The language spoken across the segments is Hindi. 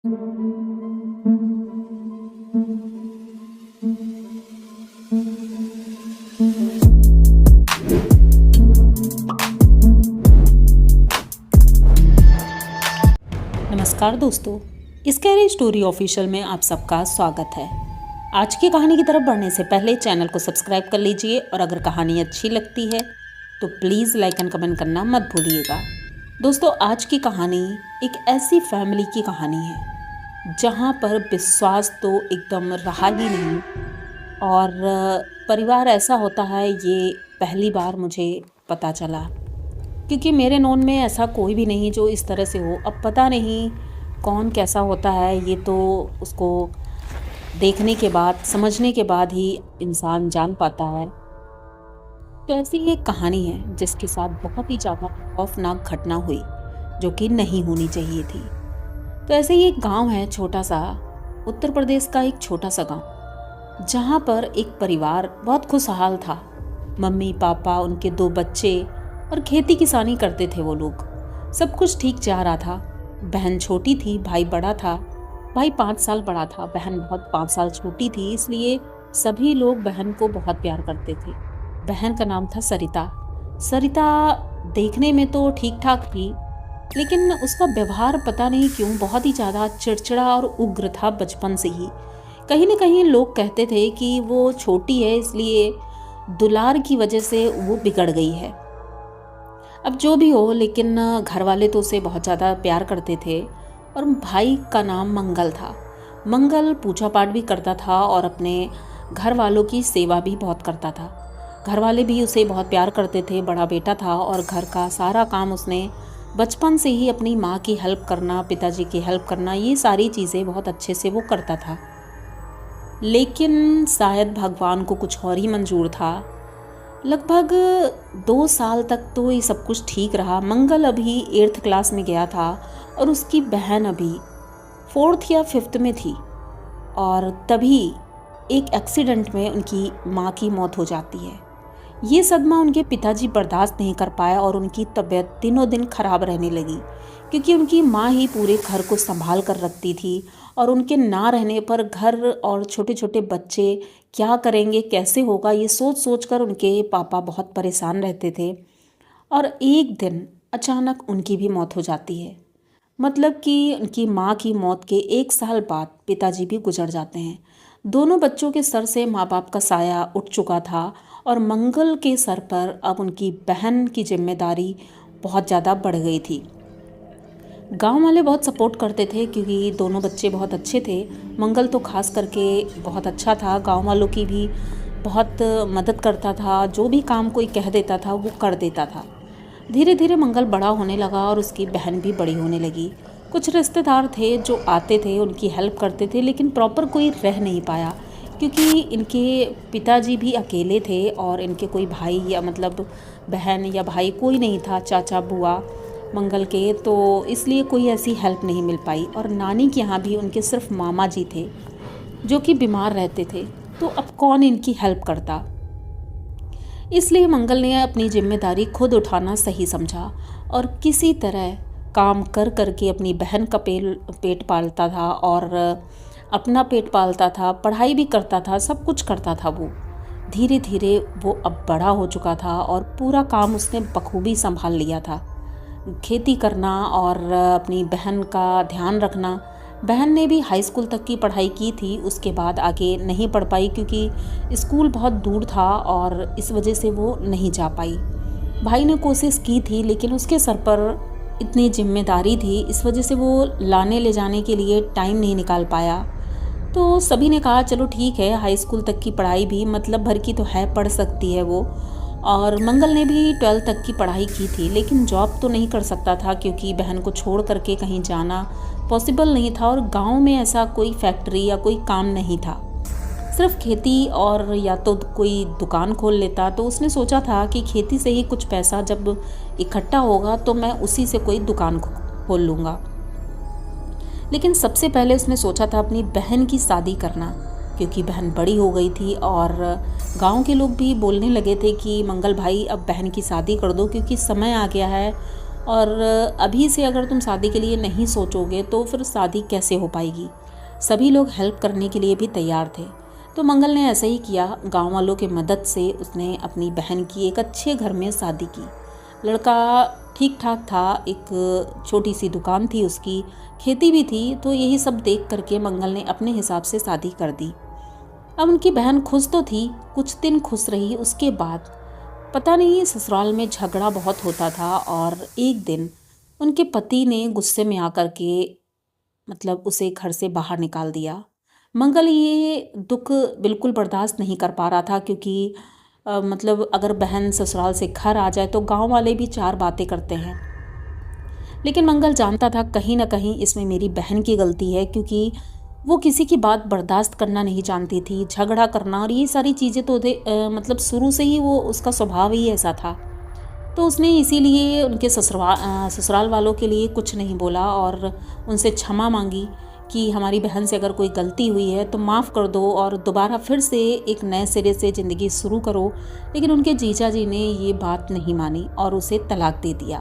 नमस्कार दोस्तों, स्कैरी स्टोरी ऑफिशियल में आप सबका स्वागत है। आज की कहानी की तरफ बढ़ने से पहले चैनल को सब्सक्राइब कर लीजिए और अगर कहानी अच्छी लगती है तो प्लीज़ लाइक एंड कमेंट करना मत भूलिएगा। दोस्तों, आज की कहानी एक ऐसी फैमिली की कहानी है जहां पर विश्वास तो एकदम रहा ही नहीं और परिवार ऐसा होता है ये पहली बार मुझे पता चला, क्योंकि मेरे नोन में ऐसा कोई भी नहीं जो इस तरह से हो। अब पता नहीं कौन कैसा होता है, ये तो उसको देखने के बाद, समझने के बाद ही इंसान जान पाता है। तो ऐसी एक कहानी है जिसके साथ बहुत ही ज़्यादा खौफनाक घटना हुई जो कि नहीं होनी चाहिए थी। तो ऐसे ही एक गांव है, छोटा सा, उत्तर प्रदेश का एक छोटा सा गांव, जहां पर एक परिवार बहुत खुशहाल था। मम्मी पापा, उनके 2 बच्चे और खेती किसानी करते थे वो लोग। सब कुछ ठीक जा रहा था। बहन छोटी थी, भाई बड़ा था। भाई 5 साल बड़ा था, बहन बहुत 5 साल छोटी थी, इसलिए सभी लोग बहन को बहुत प्यार करते थे। बहन का नाम था सरिता। सरिता देखने में तो ठीक ठाक थी, लेकिन उसका व्यवहार पता नहीं क्यों बहुत ही ज़्यादा चिड़चिड़ा और उग्र था बचपन से ही। कहीं न कहीं लोग कहते थे कि वो छोटी है, इसलिए दुलार की वजह से वो बिगड़ गई है। अब जो भी हो, लेकिन घर वाले तो उसे बहुत ज़्यादा प्यार करते थे। और भाई का नाम मंगल था। मंगल पूजा पाठ भी करता था और अपने घर वालों की सेवा भी बहुत करता था। घर वाले भी उसे बहुत प्यार करते थे, बड़ा बेटा था और घर का सारा काम उसने बचपन से ही, अपनी माँ की हेल्प करना, पिताजी की हेल्प करना, ये सारी चीज़ें बहुत अच्छे से वो करता था। लेकिन शायद भगवान को कुछ और ही मंजूर था। लगभग 2 साल तक तो ये सब कुछ ठीक रहा। मंगल अभी 8th क्लास में गया था और उसकी बहन अभी 4th या 5th में थी, और तभी एक एक्सीडेंट में उनकी माँ की मौत हो जाती है। ये सदमा उनके पिताजी बर्दाश्त नहीं कर पाया और उनकी तबीयत दिनों दिन खराब रहने लगी, क्योंकि उनकी माँ ही पूरे घर को संभाल कर रखती थी और उनके ना रहने पर घर और छोटे छोटे बच्चे क्या करेंगे, कैसे होगा, ये सोच सोच कर उनके पापा बहुत परेशान रहते थे। और एक दिन अचानक उनकी भी मौत हो जाती है। मतलब कि उनकी माँ की मौत के 1 साल बाद पिताजी भी गुजर जाते हैं। दोनों बच्चों के सर से माँ बाप का साया उठ चुका था और मंगल के सर पर अब उनकी बहन की जिम्मेदारी बहुत ज़्यादा बढ़ गई थी। गांव वाले बहुत सपोर्ट करते थे क्योंकि दोनों बच्चे बहुत अच्छे थे। मंगल तो खास करके बहुत अच्छा था, गांव वालों की भी बहुत मदद करता था, जो भी काम कोई कह देता था वो कर देता था। धीरे धीरे मंगल बड़ा होने लगा और उसकी बहन भी बड़ी होने लगी। कुछ रिश्तेदार थे जो आते थे, उनकी हेल्प करते थे, लेकिन प्रॉपर कोई रह नहीं पाया क्योंकि इनके पिताजी भी अकेले थे और इनके कोई भाई या मतलब बहन या भाई कोई नहीं था, चाचा बुआ मंगल के, तो इसलिए कोई ऐसी हेल्प नहीं मिल पाई। और नानी के यहाँ भी उनके सिर्फ मामा जी थे जो कि बीमार रहते थे, तो अब कौन इनकी हेल्प करता। इसलिए मंगल ने अपनी जिम्मेदारी खुद उठाना सही समझा और किसी तरह काम कर करके अपनी बहन का पेट पालता था और अपना पेट पालता था, पढ़ाई भी करता था, सब कुछ करता था। वो धीरे धीरे वो अब बड़ा हो चुका था और पूरा काम उसने बखूबी संभाल लिया था। खेती करना और अपनी बहन का ध्यान रखना। बहन ने भी हाई स्कूल तक की पढ़ाई की थी, उसके बाद आगे नहीं पढ़ पाई क्योंकि स्कूल बहुत दूर था और इस वजह से वो नहीं जा पाई। भाई ने कोशिश की थी लेकिन उसके सर पर इतनी जिम्मेदारी थी, इस वजह से वो लाने ले जाने के लिए टाइम नहीं निकाल पाया। तो सभी ने कहा चलो ठीक है, हाई स्कूल तक की पढ़ाई भी मतलब भर की तो है, पढ़ सकती है वो। और मंगल ने भी 12th तक की पढ़ाई की थी, लेकिन जॉब तो नहीं कर सकता था क्योंकि बहन को छोड़ करके कहीं जाना पॉसिबल नहीं था और गांव में ऐसा कोई फैक्ट्री या कोई काम नहीं था, सिर्फ खेती, और या तो कोई दुकान खोल लेता। तो उसने सोचा था कि खेती से ही कुछ पैसा जब इकट्ठा होगा तो मैं उसी से कोई दुकान खोल लूँगा। लेकिन सबसे पहले उसने सोचा था अपनी बहन की शादी करना, क्योंकि बहन बड़ी हो गई थी और गांव के लोग भी बोलने लगे थे कि मंगल भाई अब बहन की शादी कर दो क्योंकि समय आ गया है और अभी से अगर तुम शादी के लिए नहीं सोचोगे तो फिर शादी कैसे हो पाएगी। सभी लोग हेल्प करने के लिए भी तैयार थे। तो मंगल ने ऐसा ही किया। गांव वालों की मदद से उसने अपनी बहन की एक अच्छे घर में शादी की। लड़का ठीक ठाक था, एक छोटी सी दुकान थी उसकी, खेती भी थी। तो यही सब देख करके मंगल ने अपने हिसाब से शादी कर दी। अब उनकी बहन खुश तो थी, कुछ दिन खुश रही। उसके बाद पता नहीं ससुराल में झगड़ा बहुत होता था और एक दिन उनके पति ने गुस्से में आकर के मतलब उसे घर से बाहर निकाल दिया। मंगल ये दुख बिल्कुल बर्दाश्त नहीं कर पा रहा था, क्योंकि मतलब अगर बहन ससुराल से घर आ जाए तो गांव वाले भी चार बातें करते हैं। लेकिन मंगल जानता था कहीं ना कहीं इसमें मेरी बहन की गलती है, क्योंकि वो किसी की बात बर्दाश्त करना नहीं जानती थी। झगड़ा करना और ये सारी चीज़ें तो मतलब शुरू से ही वो उसका स्वभाव ही ऐसा था। तो उसने इसीलिए उनके ससुराल वालों के लिए कुछ नहीं बोला और उनसे क्षमा मांगी कि हमारी बहन से अगर कोई गलती हुई है तो माफ़ कर दो और दोबारा फिर से एक नए सिरे से ज़िंदगी शुरू करो। लेकिन उनके जीजा जी ने ये बात नहीं मानी और उसे तलाक दे दिया।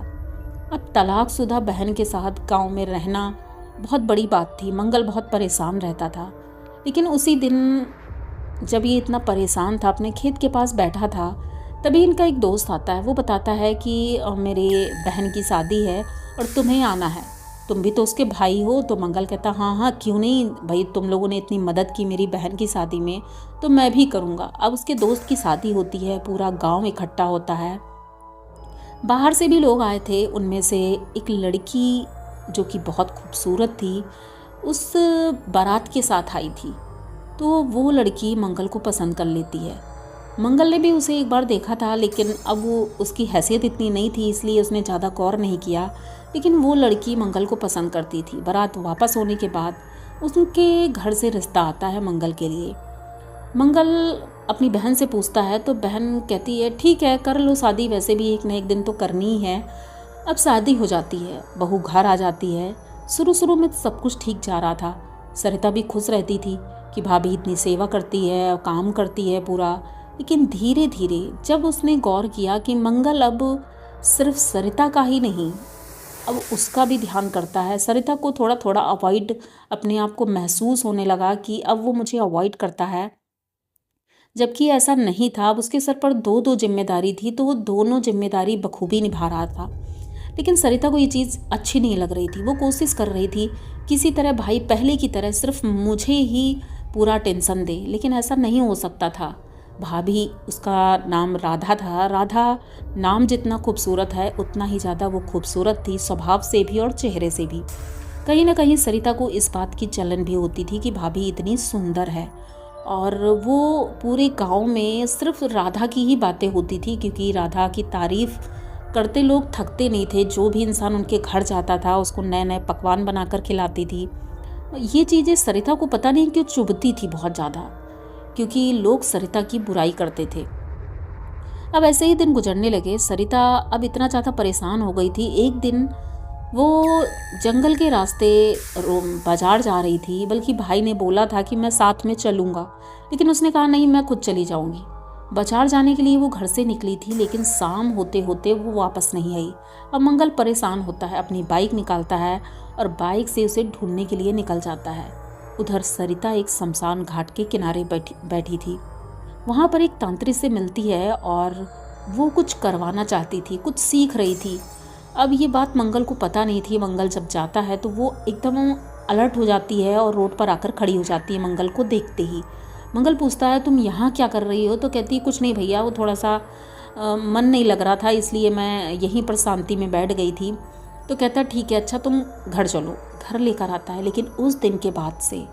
अब तलाकशुदा बहन के साथ गांव में रहना बहुत बड़ी बात थी। मंगल बहुत परेशान रहता था। लेकिन उसी दिन जब ये इतना परेशान था, अपने खेत के पास बैठा था, तभी इनका एक दोस्त आता है। वो बताता है कि मेरे बहन की शादी है और तुम्हें आना है, तुम भी तो उसके भाई हो। तो मंगल कहता हाँ हाँ क्यों नहीं भाई, तुम लोगों ने इतनी मदद की मेरी बहन की शादी में तो मैं भी करूँगा। अब उसके दोस्त की शादी होती है, पूरा गाँव इकट्ठा होता है, बाहर से भी लोग आए थे। उनमें से एक लड़की जो कि बहुत खूबसूरत थी उस बारात के साथ आई थी। तो वो लड़की मंगल को पसंद कर लेती है। मंगल ने भी उसे एक बार देखा था, लेकिन अब वो उसकी हैसियत इतनी नहीं थी, इसलिए उसने ज़्यादा गौर नहीं किया। लेकिन वो लड़की मंगल को पसंद करती थी। बारात वापस होने के बाद उसके घर से रिश्ता आता है मंगल के लिए। मंगल अपनी बहन से पूछता है तो बहन कहती है ठीक है कर लो शादी, वैसे भी एक न एक दिन तो करनी ही है। अब शादी हो जाती है, बहू घर आ जाती है। शुरू शुरू में सब कुछ ठीक जा रहा था। सरिता भी खुश रहती थी कि भाभी इतनी सेवा करती है, काम करती है पूरा। लेकिन धीरे धीरे जब उसने गौर किया कि मंगल अब सिर्फ सरिता का ही नहीं, अब उसका भी ध्यान करता है। सरिता को थोड़ा थोड़ा अवॉइड अपने आप को महसूस होने लगा कि अब वो मुझे अवॉइड करता है, जबकि ऐसा नहीं था। अब उसके सर पर दो दो जिम्मेदारी थी, तो वो दोनों जिम्मेदारी बखूबी निभा रहा था। लेकिन सरिता को ये चीज़ अच्छी नहीं लग रही थी। वो कोशिश कर रही थी किसी तरह भाई पहले की तरह सिर्फ मुझे ही पूरा टेंशन दे, लेकिन ऐसा नहीं हो सकता था। भाभी, उसका नाम राधा था। राधा नाम जितना खूबसूरत है उतना ही ज़्यादा वो खूबसूरत थी, स्वभाव से भी और चेहरे से भी। कहीं ना कहीं सरिता को इस बात की जलन भी होती थी कि भाभी इतनी सुंदर है। और वो पूरे गांव में सिर्फ राधा की ही बातें होती थी, क्योंकि राधा की तारीफ़ करते लोग थकते नहीं थे। जो भी इंसान उनके घर जाता था उसको नए नए पकवान बनाकर खिलाती थी। ये चीज़ें सरिता को पता नहीं क्यों चुभती थी बहुत ज़्यादा, क्योंकि लोग सरिता की बुराई करते थे। अब ऐसे ही दिन गुजरने लगे। सरिता अब इतना ज़्यादा परेशान हो गई थी। एक दिन वो जंगल के रास्ते बाजार जा रही थी, बल्कि भाई ने बोला था कि मैं साथ में चलूँगा, लेकिन उसने कहा नहीं मैं खुद चली जाऊँगी। बाजार जाने के लिए वो घर से निकली थी, लेकिन शाम होते होते वो वापस नहीं आई। अब मंगल परेशान होता है, अपनी बाइक निकालता है और बाइक से उसे ढूंढने के लिए निकल जाता है। उधर सरिता एक शमशान घाट के किनारे बैठी थी। वहाँ पर एक तांत्रिक से मिलती है और वो कुछ करवाना चाहती थी, कुछ सीख रही थी। अब ये बात मंगल को पता नहीं थी। मंगल जब जाता है तो वो एकदम अलर्ट हो जाती है और रोड पर आकर खड़ी हो जाती है मंगल को देखते ही। मंगल पूछता है तुम यहाँ क्या कर रही हो? तो कहती है कुछ नहीं भैया, वो थोड़ा सा मन नहीं लग रहा था, इसलिए मैं यहीं पर शांति में बैठ गई थी। तो कहता है ठीक है, अच्छा तुम घर चलो। घर लेकर आता है। लेकिन उस दिन के बाद से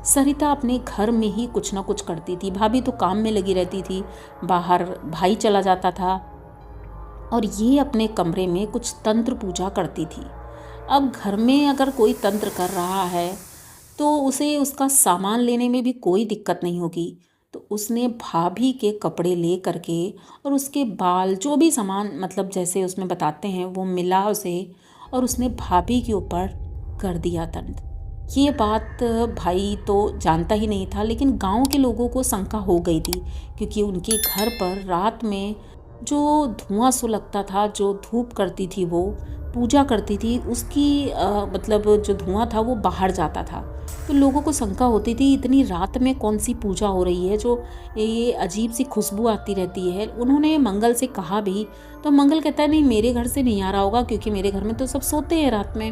सरिता अपने घर में ही कुछ ना कुछ करती थी। भाभी तो काम में लगी रहती थी, बाहर भाई चला जाता था और ये अपने कमरे में कुछ तंत्र पूजा करती थी। अब घर में अगर कोई तंत्र कर रहा है तो उसे उसका सामान लेने में भी कोई दिक्कत नहीं होगी। तो उसने भाभी के कपड़े ले करके और उसके बाल जो भी सामान मतलब जैसे उसमें बताते हैं वो मिला उसे, और उसने भाभी के ऊपर कर दिया तंत्र। ये बात भाई तो जानता ही नहीं था, लेकिन गांव के लोगों को शंका हो गई थी, क्योंकि उनके घर पर रात में जो धुआं सो लगता था, जो धूप करती थी वो पूजा करती थी, उसकी मतलब जो धुआं था वो बाहर जाता था। तो लोगों को शंका होती थी इतनी रात में कौन सी पूजा हो रही है जो ये अजीब सी खुशबू आती रहती है। उन्होंने मंगल से कहा भी, तो मंगल कहता है नहीं, मेरे घर से नहीं आ रहा होगा क्योंकि मेरे घर में तो सब सोते हैं रात में।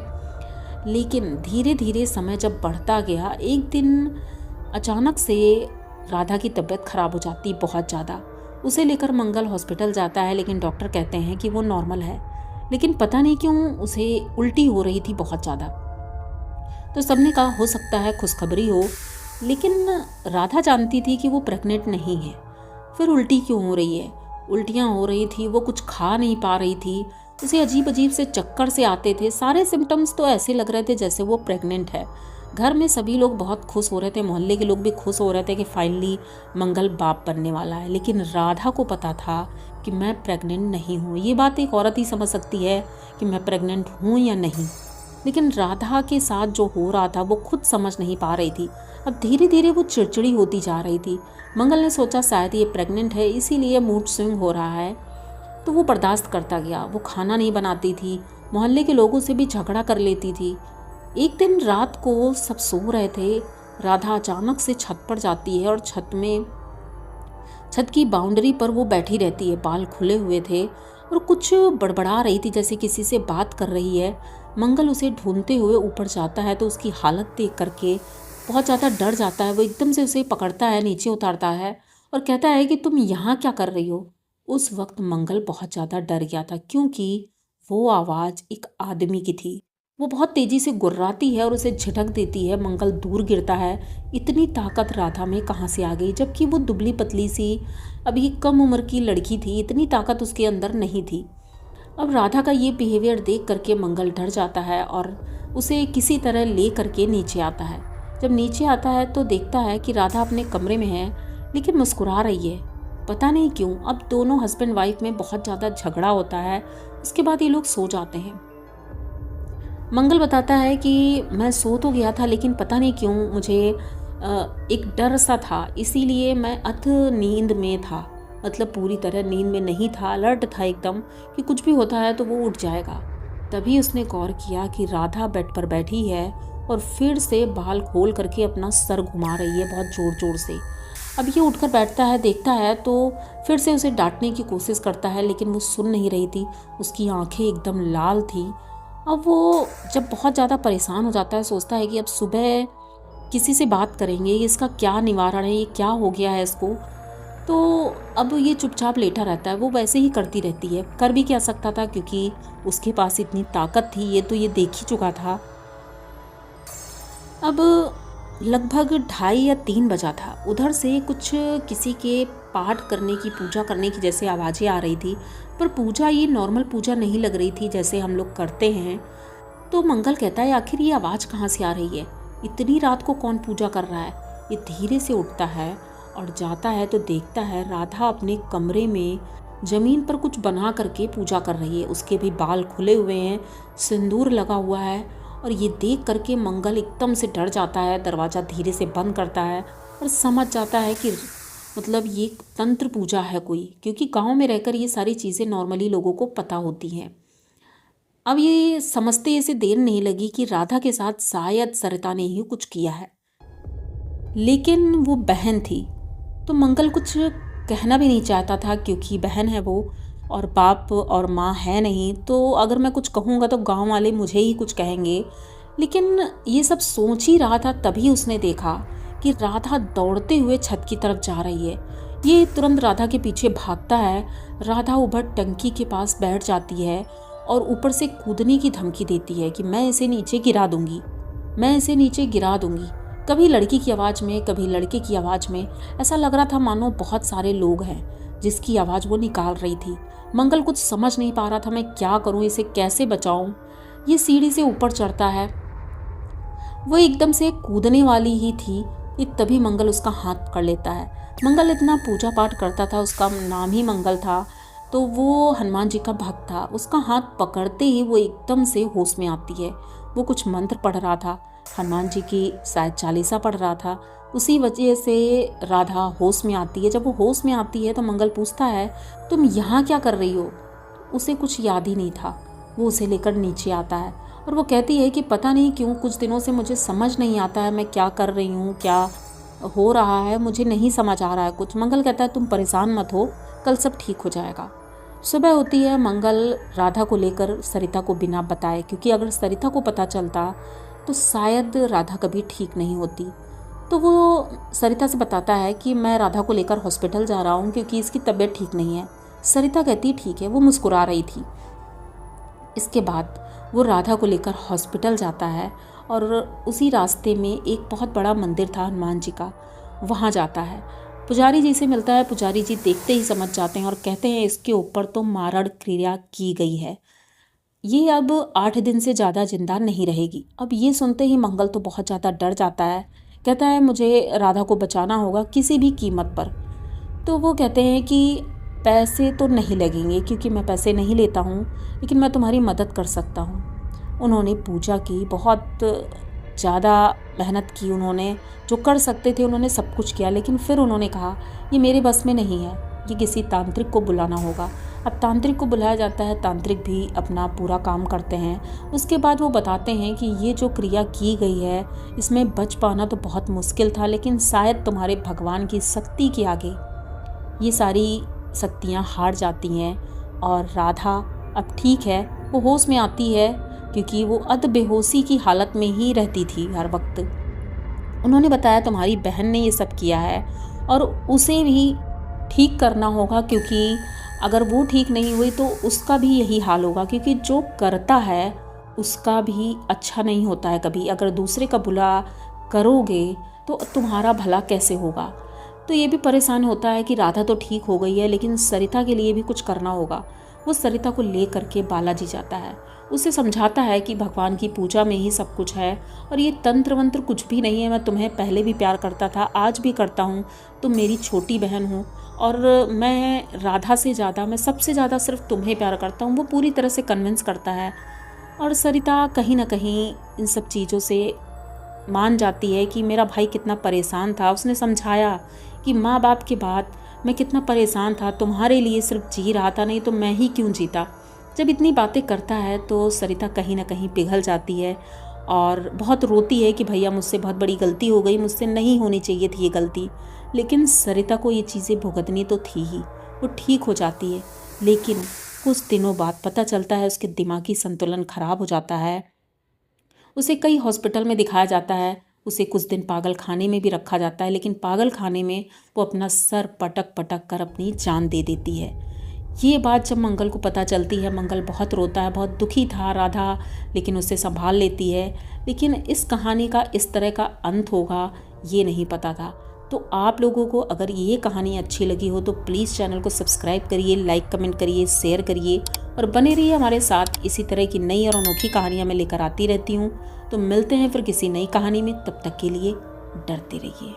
लेकिन धीरे धीरे समय जब बढ़ता गया, एक दिन अचानक से राधा की तबीयत खराब हो जाती बहुत ज़्यादा। उसे लेकर मंगल हॉस्पिटल जाता है, लेकिन डॉक्टर कहते हैं कि वो नॉर्मल है। लेकिन पता नहीं क्यों उसे उल्टी हो रही थी बहुत ज़्यादा। तो सबने कहा हो सकता है खुशखबरी हो, लेकिन राधा जानती थी कि वो प्रेग्नेंट नहीं है। फिर उल्टी क्यों हो रही है? उल्टियाँ हो रही थी, वो कुछ खा नहीं पा रही थी, उसे अजीब अजीब से चक्कर से आते थे। सारे सिम्टम्स तो ऐसे लग रहे थे जैसे वो प्रेग्नेंट है। घर में सभी लोग बहुत खुश हो रहे थे, मोहल्ले के लोग भी खुश हो रहे थे कि फाइनली मंगल बाप बनने वाला है। लेकिन राधा को पता था कि मैं प्रेग्नेंट नहीं हूँ। ये बात एक औरत ही समझ सकती है कि मैं प्रेग्नेंट हूँ या नहीं। लेकिन राधा के साथ जो हो रहा था वो खुद समझ नहीं पा रही थी। अब धीरे धीरे वो चिड़चिड़ी होती जा रही थी। मंगल ने सोचा शायद ये प्रेग्नेंट है, इसीलिए मूड स्विंग हो रहा है। तो वो बर्दाश्त करता गया। वो खाना नहीं बनाती थी, मोहल्ले के लोगों से भी झगड़ा कर लेती थी। एक दिन रात को सब सो रहे थे, राधा अचानक से छत पर जाती है और छत की बाउंड्री पर वो बैठी रहती है। बाल खुले हुए थे और कुछ बड़बड़ा रही थी, जैसे किसी से बात कर रही है। मंगल उसे ढूंढते हुए ऊपर जाता है तो उसकी हालत देख करके बहुत ज़्यादा डर जाता है। वो एकदम से उसे पकड़ता है, नीचे उतारता है और कहता है कि तुम यहाँ क्या कर रही हो। उस वक्त मंगल बहुत ज़्यादा डर गया था, क्योंकि वो आवाज़ एक आदमी की थी। वो बहुत तेज़ी से गुर्राती है और उसे झटक देती है। मंगल दूर गिरता है। इतनी ताकत राधा में कहाँ से आ गई, जबकि वो दुबली पतली सी अभी कम उम्र की लड़की थी। इतनी ताकत उसके अंदर नहीं थी। अब राधा का ये बिहेवियर देख करके मंगल डर जाता है और उसे किसी तरह ले करके नीचे आता है। जब नीचे आता है तो देखता है कि राधा अपने कमरे में है, लेकिन मुस्कुरा रही है। पता नहीं क्यों। अब दोनों हस्बैंड वाइफ में बहुत ज़्यादा झगड़ा होता है। उसके बाद ये लोग सो जाते हैं। मंगल बताता है कि मैं सो तो गया था, लेकिन पता नहीं क्यों मुझे एक डर सा था, इसीलिए मैं अथ नींद में था। मतलब पूरी तरह नींद में नहीं था, अलर्ट था एकदम कि कुछ भी होता है तो वो उठ जाएगा। तभी उसने गौर किया कि राधा बेड पर बैठी है और फिर से बाल खोल करके अपना सर घुमा रही है बहुत ज़ोर ज़ोर से। अब ये उठकर बैठता है, देखता है तो फिर से उसे डांटने की कोशिश करता है, लेकिन वो सुन नहीं रही थी। उसकी आंखें एकदम लाल थी। अब वो जब बहुत ज़्यादा परेशान हो जाता है, सोचता है कि अब सुबह किसी से बात करेंगे, इसका क्या निवारण है, ये क्या हो गया है इसको। तो अब ये चुपचाप लेटा रहता है। वो वैसे ही करती रहती है, कर भी क्या सकता था क्योंकि उसके पास इतनी ताकत थी, ये तो ये देख ही चुका था। अब लगभग 2:30 या 3 बजा था। उधर से कुछ किसी के पाठ करने की, पूजा करने की जैसे आवाज़ें आ रही थी, पर पूजा ये नॉर्मल पूजा नहीं लग रही थी जैसे हम लोग करते हैं। तो मंगल कहता है आखिर ये आवाज़ कहाँ से आ रही है, इतनी रात को कौन पूजा कर रहा है। ये धीरे से उठता है और जाता है तो देखता है राधा अपने कमरे में ज़मीन पर कुछ बना करके पूजा कर रही है। उसके भी बाल खुले हुए हैं, सिंदूर लगा हुआ है। और ये देख करके मंगल एकदम से डर जाता है, दरवाज़ा धीरे से बंद करता है और समझ जाता है कि मतलब ये तंत्र पूजा है कोई, क्योंकि गांव में रहकर ये सारी चीज़ें नॉर्मली लोगों को पता होती हैं। अब ये समझते इसे देर नहीं लगी कि राधा के साथ शायद सरिता ने ही कुछ किया है, लेकिन वो बहन थी तो मंगल कुछ कहना भी नहीं चाहता था, क्योंकि बहन है वो और बाप और माँ है नहीं। तो अगर मैं कुछ कहूँगा तो गांव वाले मुझे ही कुछ कहेंगे। लेकिन ये सब सोच ही रहा था, तभी उसने देखा कि राधा दौड़ते हुए छत की तरफ जा रही है। ये तुरंत राधा के पीछे भागता है। राधा ऊपर टंकी के पास बैठ जाती है और ऊपर से कूदने की धमकी देती है कि मैं इसे नीचे गिरा दूंगी, मैं इसे नीचे गिरा दूंगी। कभी लड़की की आवाज़ में, कभी लड़के की आवाज़ में। ऐसा लग रहा था मानो बहुत सारे लोग हैं जिसकी आवाज़ वो निकाल रही थी। मंगल कुछ समझ नहीं पा रहा था, मैं क्या करूं, इसे कैसे बचाऊं। ये सीढ़ी से ऊपर चढ़ता है, वो एकदम से कूदने वाली ही थी कि तभी मंगल उसका हाथ पकड़ लेता है। मंगल इतना पूजा पाठ करता था, उसका नाम ही मंगल था, तो वो हनुमान जी का भक्त था। उसका हाथ पकड़ते ही वो एकदम से होश में आती है। वो कुछ मंत्र पढ़ रहा था, हनुमान जी की शायद चालीसा पढ़ रहा था। उसी वजह से राधा होश में आती है। जब वो होश में आती है तो मंगल पूछता है, तुम यहाँ क्या कर रही हो? उसे कुछ याद ही नहीं था। वो उसे लेकर नीचे आता है और वो कहती है कि पता नहीं क्यों कुछ दिनों से मुझे समझ नहीं आता है मैं क्या कर रही हूँ, क्या हो रहा है, मुझे नहीं समझ आ रहा है कुछ। मंगल कहता है तुम परेशान मत हो, कल सब ठीक हो जाएगा। सुबह होती है। मंगल राधा को लेकर सरिता को बिना बताए, क्योंकि अगर सरिता को पता चलता तो शायद राधा कभी ठीक नहीं होती। तो वो सरिता से बताता है कि मैं राधा को लेकर हॉस्पिटल जा रहा हूँ क्योंकि इसकी तबीयत ठीक नहीं है। सरिता कहती ठीक है, वो मुस्कुरा रही थी। इसके बाद वो राधा को लेकर हॉस्पिटल जाता है और उसी रास्ते में एक बहुत बड़ा मंदिर था हनुमान जी का, वहाँ जाता है। पुजारी जी से मिलता है। पुजारी जी देखते ही समझ जाते हैं और कहते हैं इसके ऊपर तो मारण क्रिया की गई है, ये अब 8 दिन से ज़्यादा जिंदा नहीं रहेगी। अब ये सुनते ही मंगल तो बहुत ज़्यादा डर जाता है। कहता है मुझे राधा को बचाना होगा किसी भी कीमत पर। तो वो कहते हैं कि पैसे तो नहीं लगेंगे क्योंकि मैं पैसे नहीं लेता हूँ, लेकिन मैं तुम्हारी मदद कर सकता हूँ। उन्होंने पूजा की, बहुत ज़्यादा मेहनत की, उन्होंने जो कर सकते थे उन्होंने सब कुछ किया, लेकिन फिर उन्होंने कहा ये मेरे बस में नहीं है, ये किसी तांत्रिक को बुलाना होगा। अब तांत्रिक को बुलाया जाता है। तांत्रिक भी अपना पूरा काम करते हैं। उसके बाद वो बताते हैं कि ये जो क्रिया की गई है इसमें बच पाना तो बहुत मुश्किल था, लेकिन शायद तुम्हारे भगवान की शक्ति के आगे ये सारी शक्तियाँ हार जाती हैं। और राधा अब ठीक है, वो होश में आती है क्योंकि वो अध बेहोशी की हालत में ही रहती थी हर वक्त। उन्होंने बताया तुम्हारी बहन ने ये सब किया है और उसे भी ठीक करना होगा, क्योंकि अगर वो ठीक नहीं हुई तो उसका भी यही हाल होगा, क्योंकि जो करता है उसका भी अच्छा नहीं होता है कभी। अगर दूसरे का बुरा करोगे तो तुम्हारा भला कैसे होगा। तो ये भी परेशान होता है कि राधा तो ठीक हो गई है, लेकिन सरिता के लिए भी कुछ करना होगा। वो सरिता को ले करके बालाजी जाता है। उसे समझाता है कि भगवान की पूजा में ही सब कुछ है और ये तंत्र वंत्र कुछ भी नहीं है। मैं तुम्हें पहले भी प्यार करता था, आज भी करता हूँ, तुम मेरी छोटी बहन हो और मैं राधा से ज़्यादा, मैं सबसे ज़्यादा सिर्फ तुम्हें प्यार करता हूँ। वो पूरी तरह से कन्विंस करता है और सरिता कहीं ना कहीं इन सब चीज़ों से मान जाती है कि मेरा भाई कितना परेशान था। उसने समझाया कि माँ बाप के बाद मैं कितना परेशान था, तुम्हारे लिए सिर्फ जी रहा था, नहीं तो मैं ही क्यों जीता। जब इतनी बातें करता है तो सरिता कहीं ना कहीं पिघल जाती है और बहुत रोती है कि भैया मुझसे बहुत बड़ी गलती हो गई, मुझसे नहीं होनी चाहिए थी ये गलती। लेकिन सरिता को ये चीज़ें भुगतनी तो थी ही। वो ठीक हो जाती है, लेकिन कुछ दिनों बाद पता चलता है उसके दिमागी संतुलन खराब हो जाता है। उसे कई हॉस्पिटल में दिखाया जाता है, उसे कुछ दिन पागल खाने में भी रखा जाता है, लेकिन पागल खाने में वो अपना सर पटक पटक कर अपनी जान दे देती है। ये बात जब मंगल को पता चलती है, मंगल बहुत रोता है, बहुत दुखी था राधा, लेकिन उसे संभाल लेती है। लेकिन इस कहानी का इस तरह का अंत होगा ये नहीं पता था। तो आप लोगों को अगर ये कहानी अच्छी लगी हो तो प्लीज़ चैनल को सब्सक्राइब करिए, लाइक कमेंट करिए, शेयर करिए और बने रहिए हमारे साथ। इसी तरह की नई और अनोखी कहानियाँ मैं लेकर आती रहती हूँ। तो मिलते हैं फिर किसी नई कहानी में, तब तक के लिए डरते रहिए।